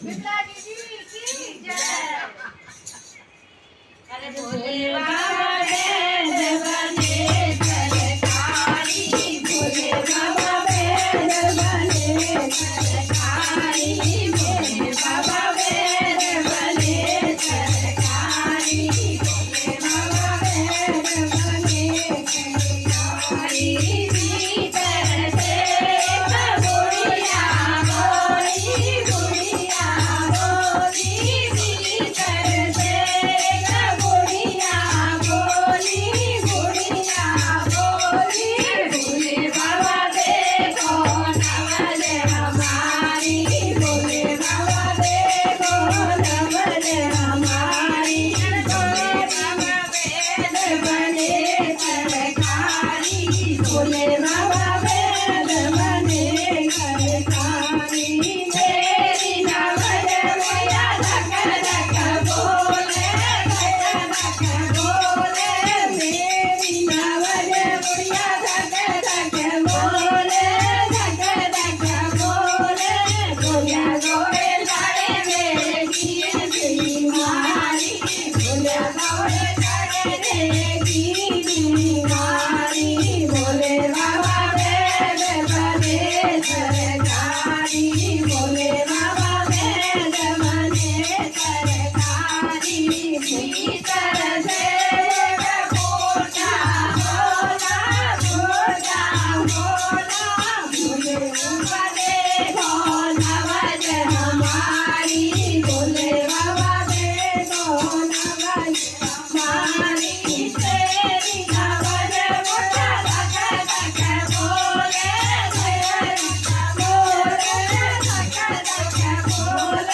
बिरला दीदी की जय। अरे भोले बाबा वेद बने सरकारी, भोले बाबा वेद बने सरकारी, भोले बाबा वेद बने सरकारी, भोले बाबा वेद बने सरकारी। भीतर से बुढ़िया बोली, बुढ़िया बोली, भीतर से बुढ़िया बोली, बुढ़िया बोली, भोले बाबा देखो नवल हमारी, भोले बाबा देखो नवल हमारी, भोले बाबा वेद बने सरकारी, भोले बाबा वेद बने सरकारी। मेरी नवल मैया धक धक बोले, धक धक बोले, मेरी नवल मैया धक धक बोले, धक धक बोले, भोलिया गोरे लाड़े मेरे किए बीमारी, भोलिया गोरे लाड़े मेरे की बीमारी, भोले बाबा वेद बने सरकारी, भोले बाबा वेद बने सरकारी। भीतर से बोला बोला बोला बोला, भोले बाबा देखो नवल हमारी, भोले बाबा देखो नवल हमारी। तेरी नवल मुझे धक धक बोले, धक धक बोले, धक धक बोले,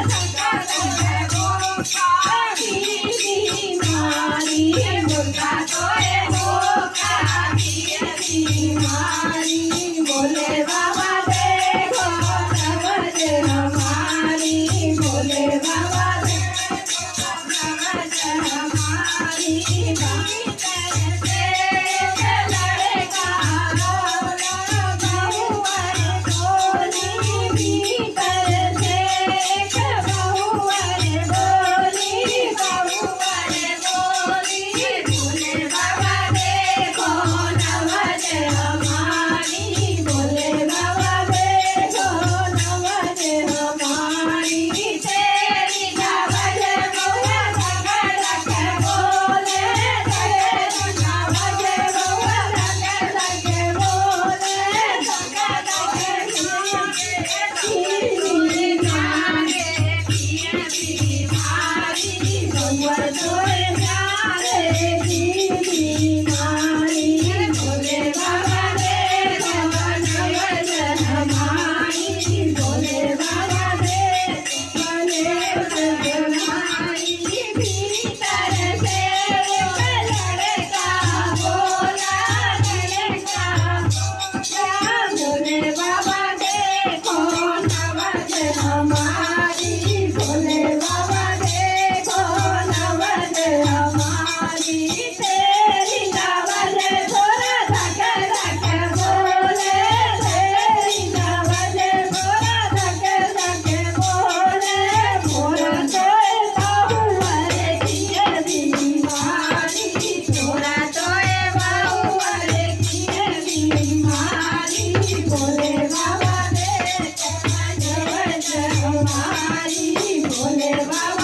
धक धक बोले, बीमारी मुर्गा तोए होगा बीमारी, भोले बाबा देखो नवल हमारी, भोले बाबा देखो नवल हमारी। भीतर से लड़का बोला बहुवर बोली, भीतर से बहुवर बोली, बहुवर बोली, भोले बाबा देखो नवल हमारी, भोले बाबा देखो नवल हमारी। तेरी नवल मोया धक धक बोले, तेरी नवल मोया धक धक बोले, धक धक बोले, बीमारी गौर तोरे प्यारे की बीमारी, भोले बाबा देखो नवल हमारी, भोले बाबा देखो नवल हमारी। भीतर से लड़का बोला, लड़का बोला, भोले बाबा देखो नवल हमारी, भोले बाबा देखो नवल हमारी। तेरी नवल थोड़ा धक धक बोले, तेरी नवल थोड़ा धक धक बोले, मोरा तोए बहुवर किए बीमारी, मोरा तोए बहुवर किए बीमारी, भोले बाबा देखो नवल हमारी, भोले बाबा